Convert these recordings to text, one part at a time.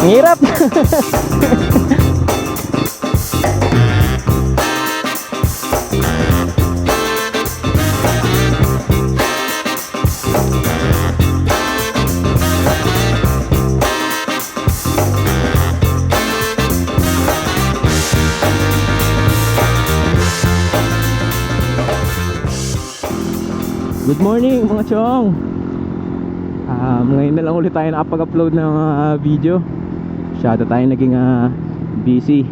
Ang hirap. Good morning mga chong. Ngayon na lang ulit tayo nakapag-upload ng video. Masyado tayo naging busy.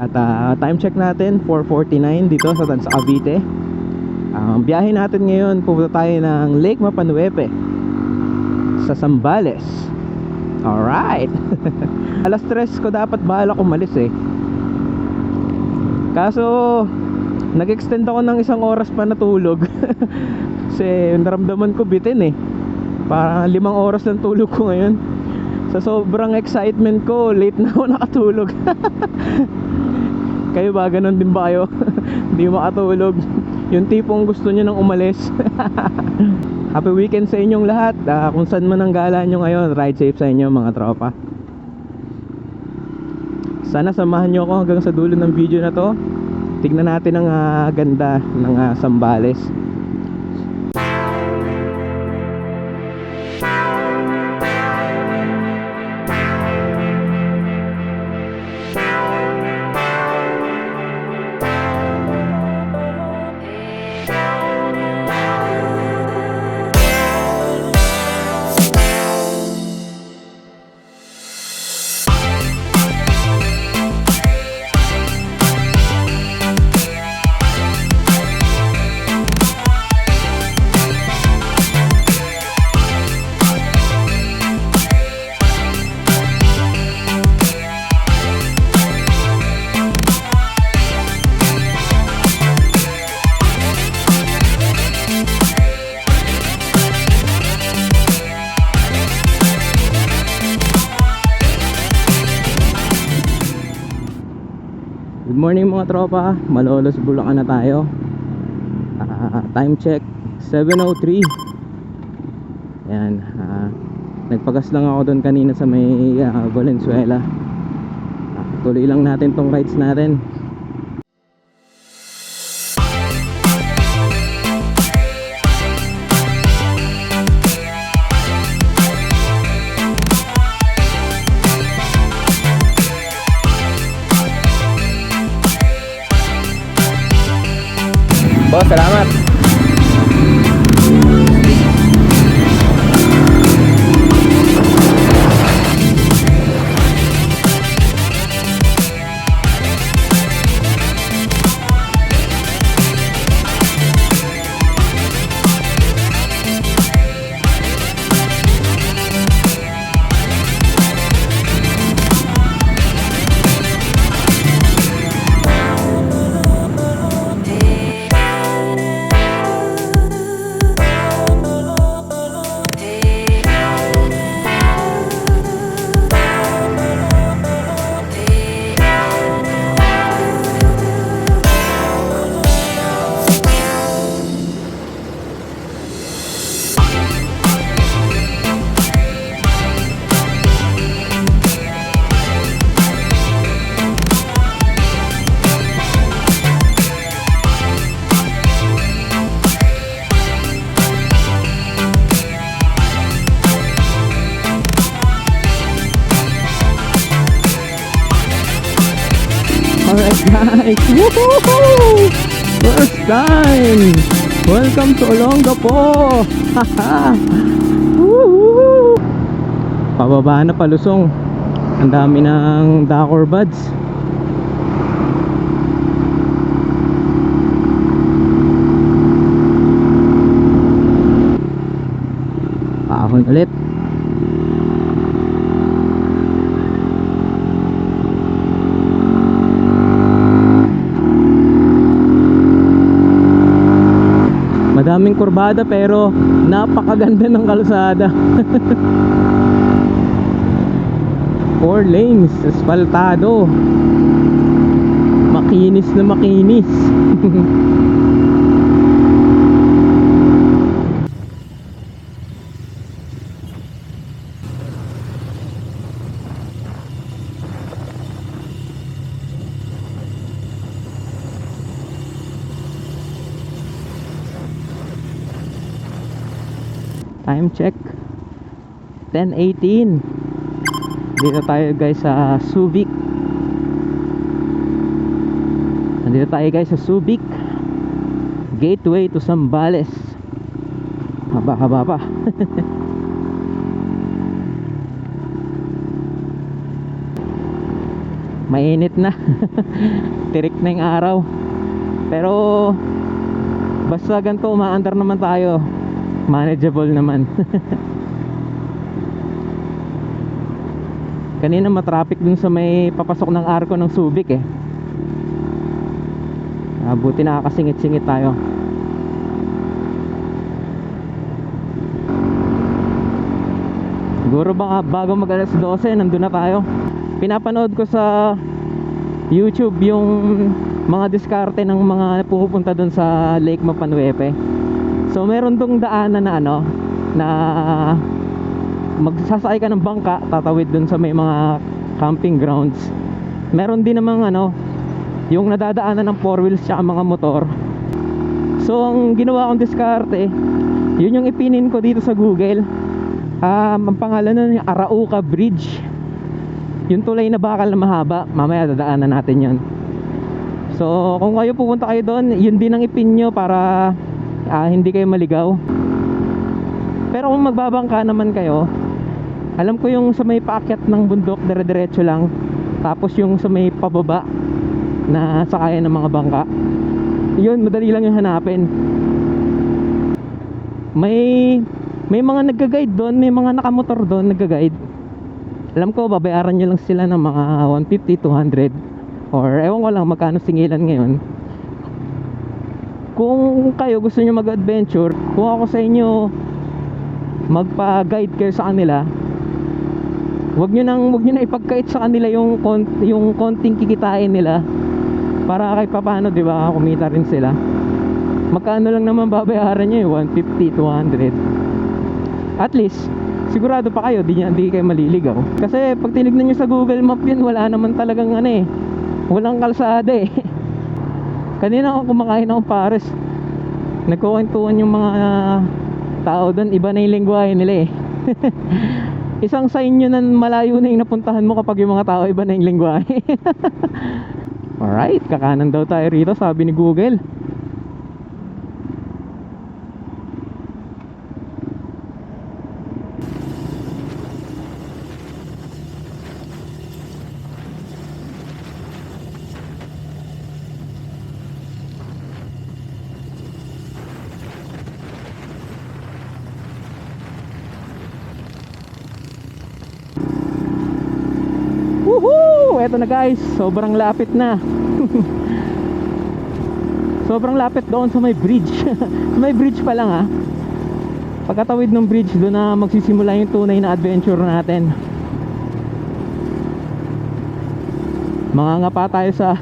At time check natin 4:49 dito sa Cavite. Ang biyahe natin ngayon, pupunta tayo ng Lake Mapanuepe sa Zambales. Alright. Alas 3 ko dapat balak umalis eh. Kaso nag-extend ako ng 1 oras pa na tulog. Kasi naramdaman ko bitin eh. Parang 5 oras ng tulog ko ngayon. Sa sobrang excitement ko, late na ako nakatulog. Kayo ba? Ganon din ba kayo? Hindi makatulog. Yung tipong gusto nyo nang umalis. Happy weekend sa inyong lahat. Kung saan man ang gala nyo ngayon, ride safe sa inyo mga tropa. Sana samahan nyo ako hanggang sa dulo ng video na to. Tignan natin ang ganda ng Zambales. Good morning mga tropa, Malolos, Bulacan na tayo. Time check 7:03. Yan, nagpagas lang ako doon kanina sa may Valenzuela. Tuloy lang natin tong rides natin. Boss, salamat. Alright guys, woohoo! First time! Welcome to Olongapo! Haha! Woohoo! Pababa na palusong. Ang dami ng Dakor buds. Paahon ulit. Madaming kurbada pero napakaganda ng kalsada. 4 lanes, asfaltado. Makinis na makinis. Time check 10:18. Dito tayo guys sa Subic. Nandito tayo guys sa Subic, gateway to Zambales. Haba-haba pa. Mainit na. Tirik na yung araw. Pero basta ganito, umaandar naman tayo, manageable naman. Kanina matraffic dun sa may papasok ng arko ng Subic eh. Buti nakakasingit-singit tayo. Siguro baka bago mag alas 12 nandun na tayo. Pinapanood ko sa YouTube yung mga diskarte ng mga pumupunta dun sa Lake Mapanwepe. So meron dong daanan na ano, na magsasakay ka ng bangka, tatawid dun sa may mga camping grounds. Meron din namang ano, yung nadadaanan ng 4 wheels tsaka mga motor. So ang ginawa kong diskarte, yun yung ipinin ko dito sa Google. Ang pangalan nun yung Arauca Bridge. Yung tulay na bakal na mahaba, mamaya dadaanan natin yun. So kung kayo pupunta kayo doon, yun din ang ipin nyo para hindi kayo maligaw. Pero kung magbabangka naman kayo, alam ko yung sa may paakyat ng bundok, dire-diretso lang. Tapos yung sa may pababa na sakayan ng mga bangka, yun, madali lang yung hanapin. May mga nagga-guide doon, may mga nakamotor doon nagga-guide. Alam ko babayaran nyo lang sila ng mga 150, 200, or ewan ko lang magkano singilan ngayon. Kung kayo gusto nyo mag-adventure, kung ako sa inyo magpa-guide kayo sa kanila, wag nyo na ipagkait sa kanila yung konting kikitain nila, para kahit papano, di ba, kumita rin sila. Magkano lang naman babayaran nyo, 150, 200. At least sigurado pa kayo, di kayo maliligaw. Kasi pag tinignan nyo sa Google Map yun, wala naman talagang ano eh, walang kalsada eh. Kanina ako kumakain akong pares, nagkukwentuhan yung mga tao doon, iba na yung lengguwahe nila eh. Isang sign nyo na malayo na yung napuntahan mo kapag yung mga tao iba na yung lengguwahe. Alright, kakanan daw tayo rito, sabi ni Google. Woohoo! Eto na guys, sobrang lapit na. Sobrang lapit doon sa may bridge. May bridge pa lang ah. Pagkatawid ng bridge, doon na magsisimula yung tunay na adventure natin. Mangangapa tayo sa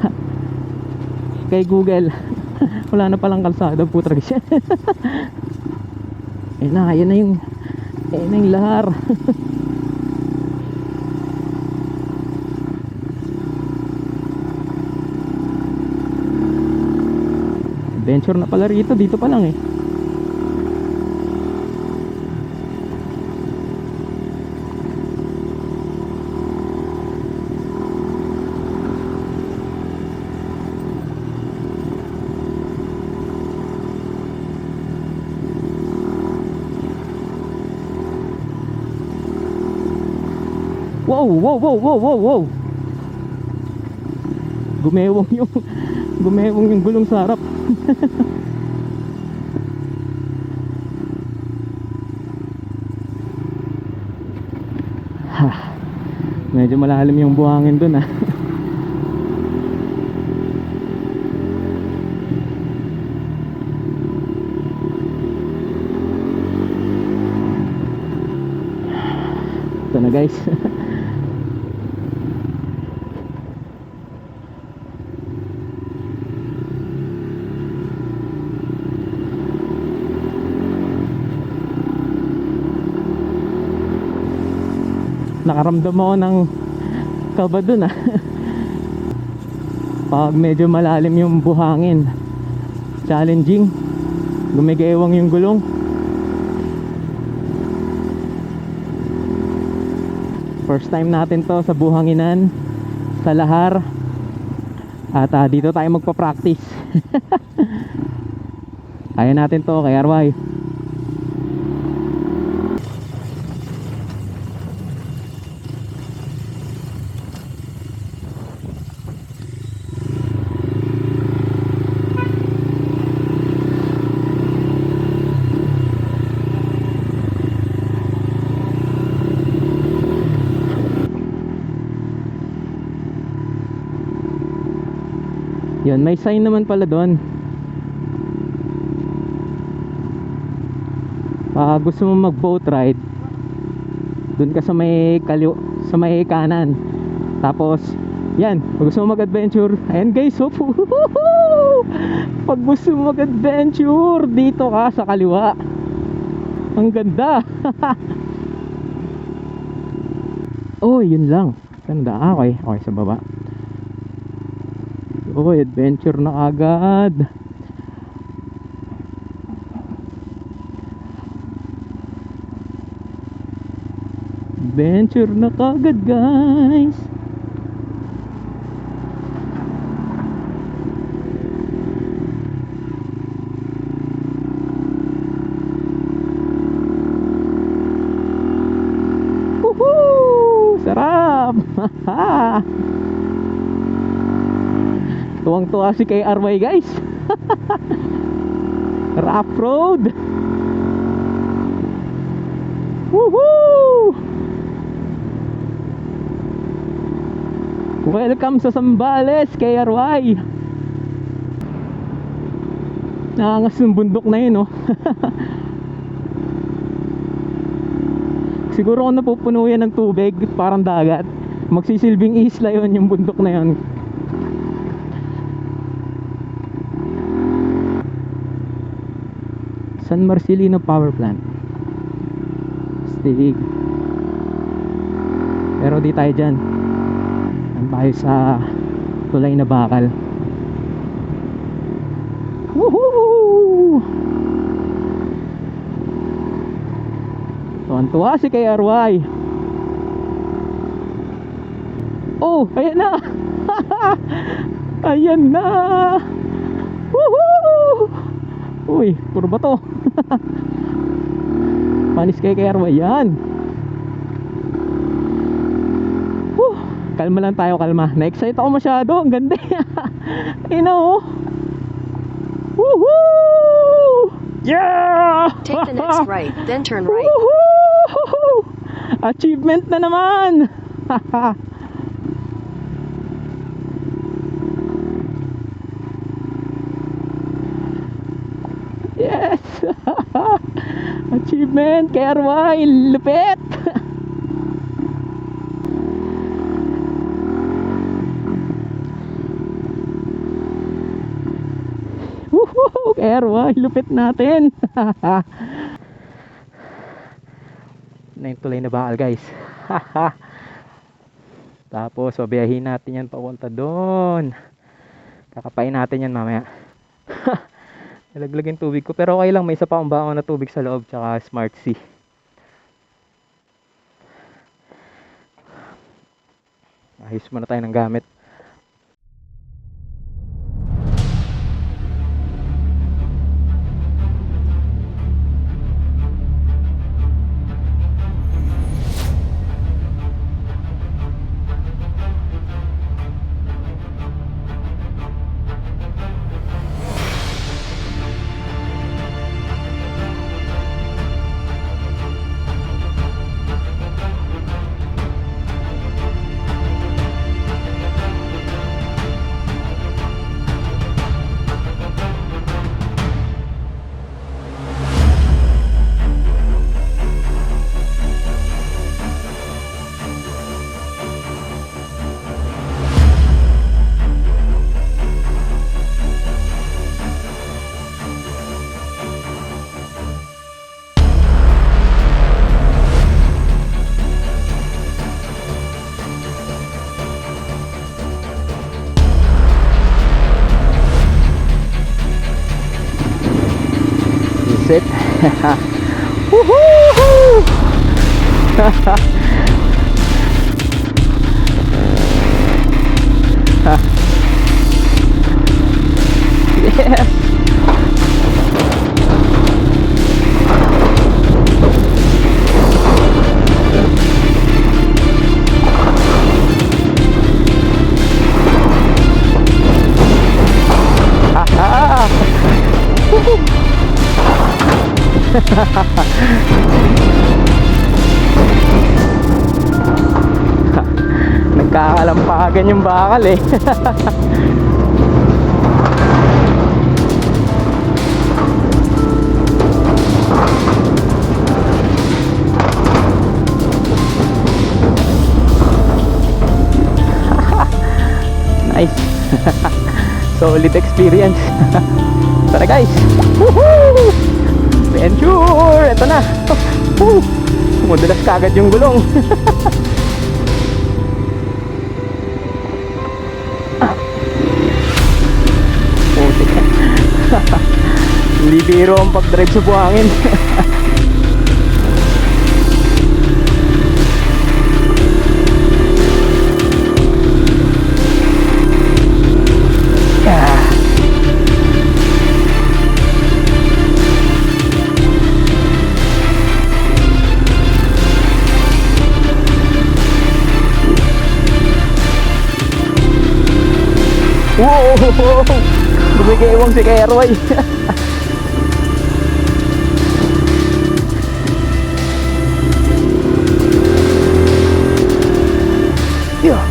kay Google. Wala na palang kalsada, putrag siya. Yan na yung lahar. Adventure na pala rito, dito pa lang eh. Wow. Gumewong yung gulong sa harap. Medyo malalim yung buhangin dun ah. Ito na guys. Nakaramdam ako ng kaba dun ah. Pag medyo malalim yung buhangin, challenging, gumigewang yung gulong. First time natin to sa Buhanginan, sa Lahar. At dito tayo magpa-practice. Kaya natin to kay RY. Yun, may sign naman pala doon. Gusto mo mag boat ride, doon ka sa may sa may kanan. Tapos yan, pag gusto mo mag adventure, ayan guys, oh, pag gusto mo mag adventure, dito ka sa kaliwa. Ang ganda. Oh, yun lang. Ganda. Okay, okay, sa baba. Oh, adventure na agad. Adventure na kagad, guys. Woohoo! Sarap! Tuwang-tuwa si kay RY, guys. Rough road. Woohoo! Welcome sa Zambales, kay RY. Nakangas yung bundok na yun, oh. Siguro kung napupuno yan ng tubig, parang dagat, magsisilbing isla yun, yung bundok na yun. San Marcelino Power Plant. Stig. Pero di tayo dyan. Ang tayo sa tulay na bakal. Woohoo! Tuwan-tuwa si kay RY. Oh, ayan na. Ayan na. Woohoo! Uy, puro ba to? Panis kay RY yan. Kalma lang tayo, kalma. Na-excite ako masyado. Ang ganda. You know. Woohoo! Yeah! Take the next right, then turn right. Woohoo! Achievement na naman. Yes. Achievement kay RY. Lupit. Woohoo! Kay RY. Lupit natin. Na yung tulay na bakal, guys. Tapos babiyahin natin yan papunta doon. Kakapain natin yan mamaya. Nalaglag yung tubig ko, pero okay lang, may isa pa akong baon na tubig sa loob, tsaka Smart Sea. Ayos muna tayo ng gamit. It. Woohoo! Yeah. Ah. Nagkakalampagan yung bakal eh. Nice. Solid experience. Tara guys. Woohoo! Adventure! Ito na. Mudulas kagad yung gulong. Putik. Hindi biro ang pag-drive sa buhangin. Wow! Gumigewang si Kerway. Yeah.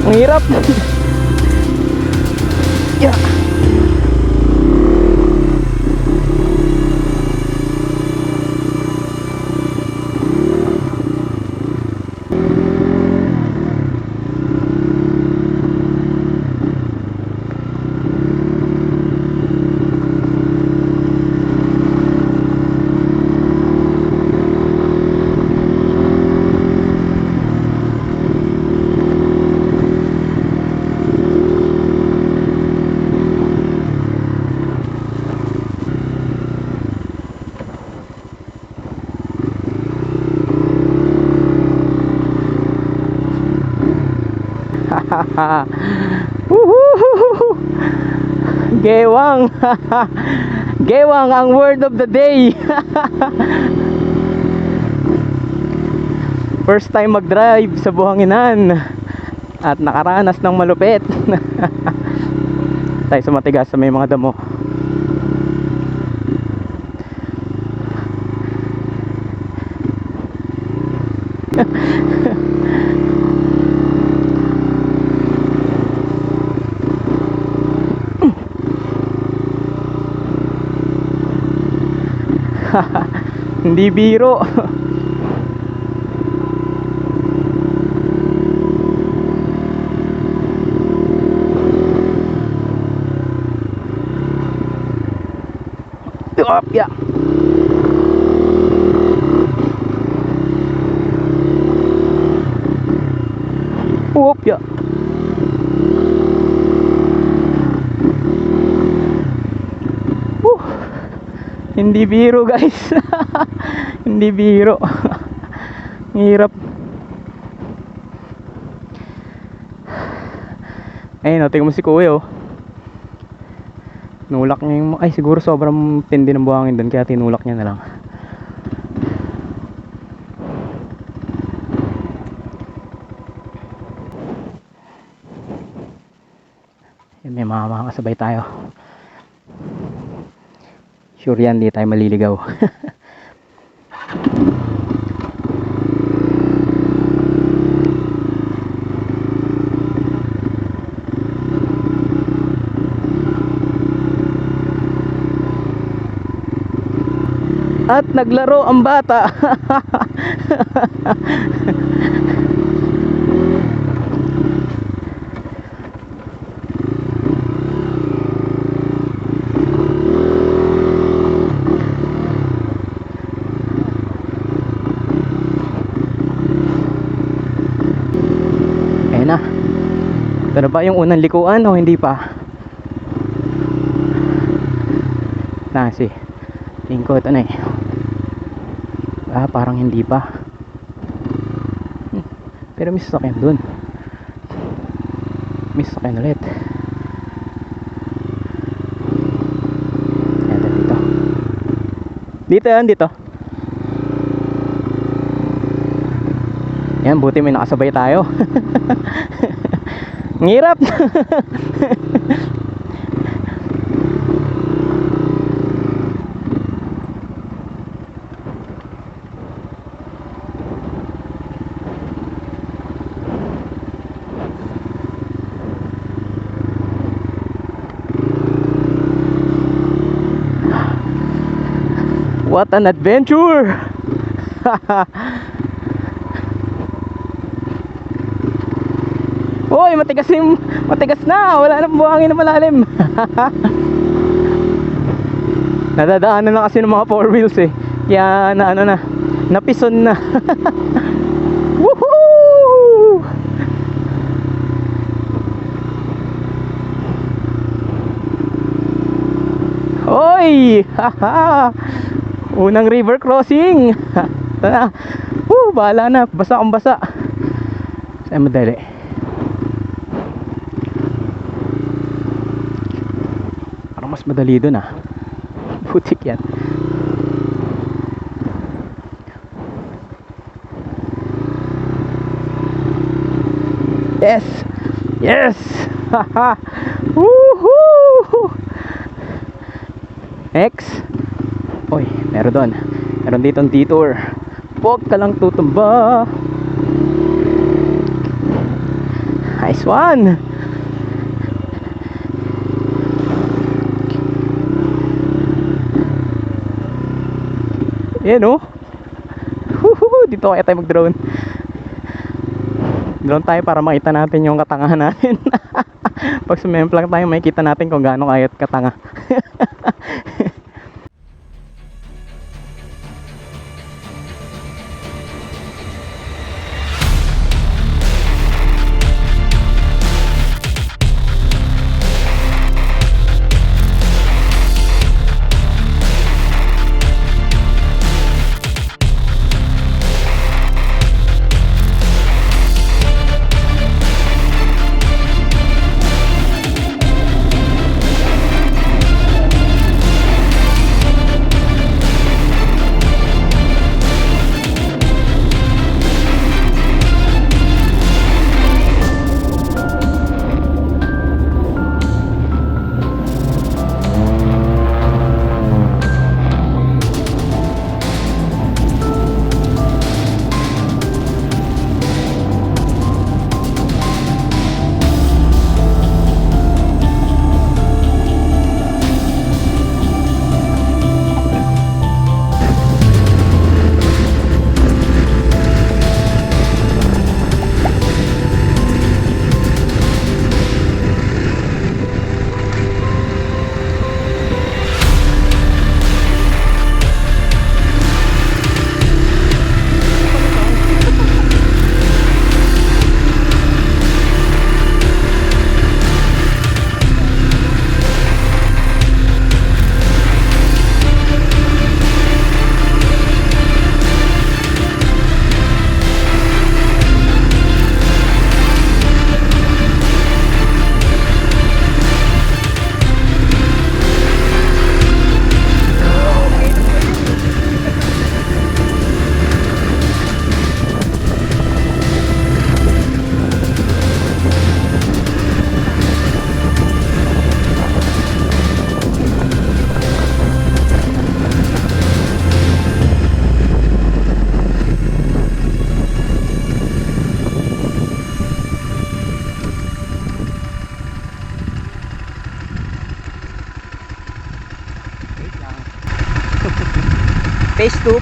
Ang hirap. Yeah. Woohoo! Gewang. Gewang ang word of the day. First time mag-drive sa buhanginan at nakaranas ng malupit. Tayo sa matigas sa may mga damo. Hindi biro. Yeah. Whoop, yeah. Hindi biro guys. Hindi biro. Hirap. Ayun, tingnan mo si Kuya oh. Nulak niya yung... Ay siguro sobrang tindi ng buhangin doon, kaya tinulak niya na lang. Yan, may mga kasabay tayo. Sure yan, di tayo maliligaw. At naglaro ang bata. Ayun na. Ito na ba yung unang likuan o hindi pa? Nasi. Tingin ko ito na eh. Parang hindi pa. Pero may sasakyan dun. May sasakyan ulit. Dito yan, dito. Yan, buti may nakasabay tayo. Ang hirap. What an adventure! Hoy, matigas na. Wala nang buhangin na malalim. Nadadaanan na kasi ng mga four wheels eh. Kaya na ano na, napison na. Woohoo! Hoy! Haha! Unang river crossing. Ito na. Bahala na. Basa akong basa. Saan madali? Parang mas madali dun ah. Butik yan. Yes! Yes! Haha! Woohoo! Next. Oy, meron doon. Meron dito ang detour. Huwag ka lang tutumba. Nice one. Yan oh. Dito kaya tayo mag-drone. Drone tayo para makita natin yung katangahan natin. Pag sumemplang tayo, makikita natin kung gaano kayat katanga.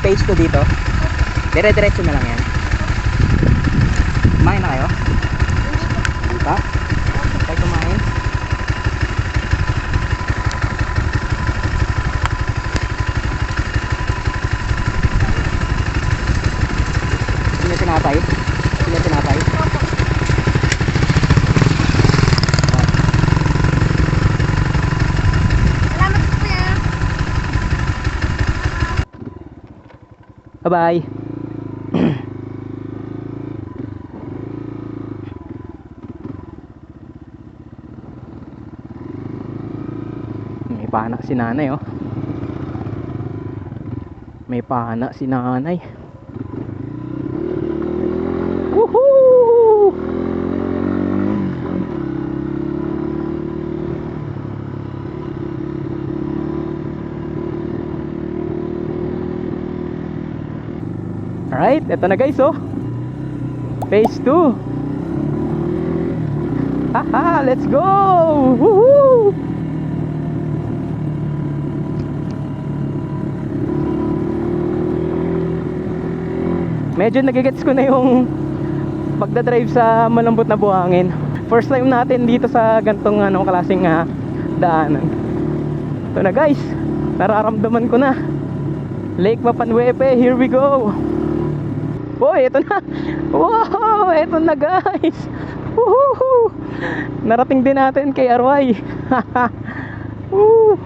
Phase 2 dito. Dire-diretso na lang yan. Kumain na kayo? Hindi pa? Tayo kumain. Hindi na tinapay? Hindi na tinapay? Bye-bye. May panak si nanay oh. May pana si nanay. Woohoo! Alright, eto na guys, oh. Phase 2. Haha, let's go! Woohoo! Medyo nagigets ko na yung pagdadrive sa malambot na buhangin. First time natin dito sa gantong klaseng daanan. Ito na guys, nararamdaman ko na. Lake Mapanwepe, here we go. Boy, ito na. Wow, ito na guys. Woohoo! Narating din natin kay Arway. Woo!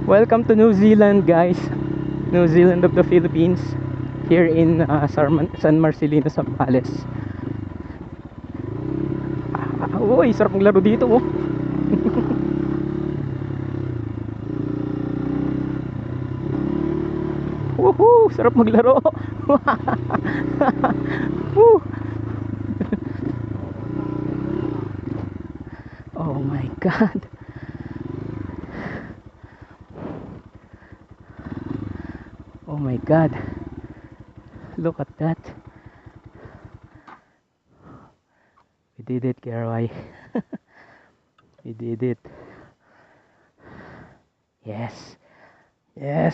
Welcome to New Zealand guys. New Zealand of the Philippines. Here in San Marcelino, Zambales. Uy, sarap maglaro dito, oh. Woohoo, sarap maglaro. Woo. Oh my god. Oh my god. Look at that. We did it, KRY. We did it. Yes. Yes.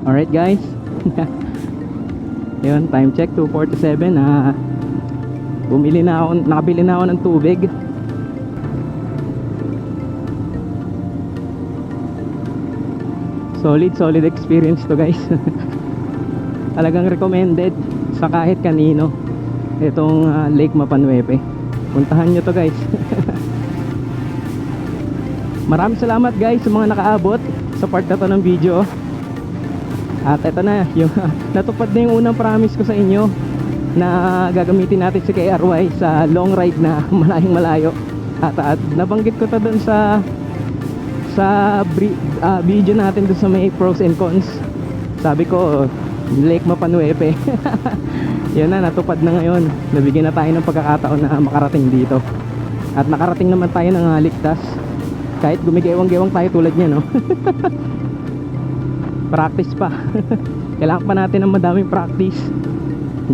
Alright guys. Yun, time check 2:47. Nakabili na ako ng tubig. Solid experience to guys. Talagang recommended sa kahit kanino. itong Lake Mapanuepe. Puntahan nyo to guys. Maraming salamat guys sa mga nakaabot sa part na to ng video. At ito na yung natupad na yung unang promise ko sa inyo na gagamitin natin si KRY sa long ride na malayong malayo. At nabanggit ko to dun sa video natin dun sa may pros and cons. Sabi ko Lake Mapanuepe. Yan na, natupad na ngayon. Nabigyan na tayo ng pagkakataon na makarating dito. At nakarating naman tayo ng ligtas. Kahit gumigewang-gewang tayo tulad niya, no? Practice pa. Kailangan pa natin ng madaming practice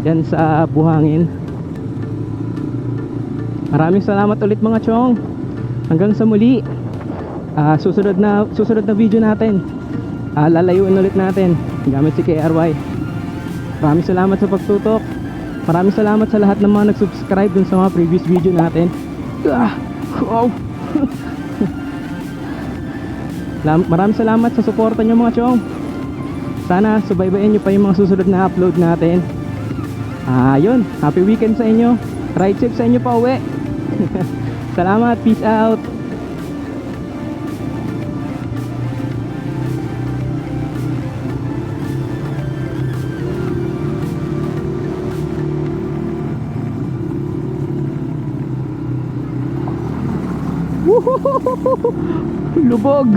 dyan sa buhangin. Maraming salamat ulit mga chong. Hanggang sa muli. Susunod na video natin, lalayuin ulit natin gamit si KRY. Maraming salamat sa pagtutok. Maraming salamat sa lahat ng mga nag-subscribe dun sa mga previous video natin. Wow. Maraming salamat sa suporta nyo mga chong. Sana subaybayan nyo pa yung mga susunod na upload natin. Yun, happy weekend sa inyo. Ride safe sa inyo pa uwi. Salamat, peace out. Lubog.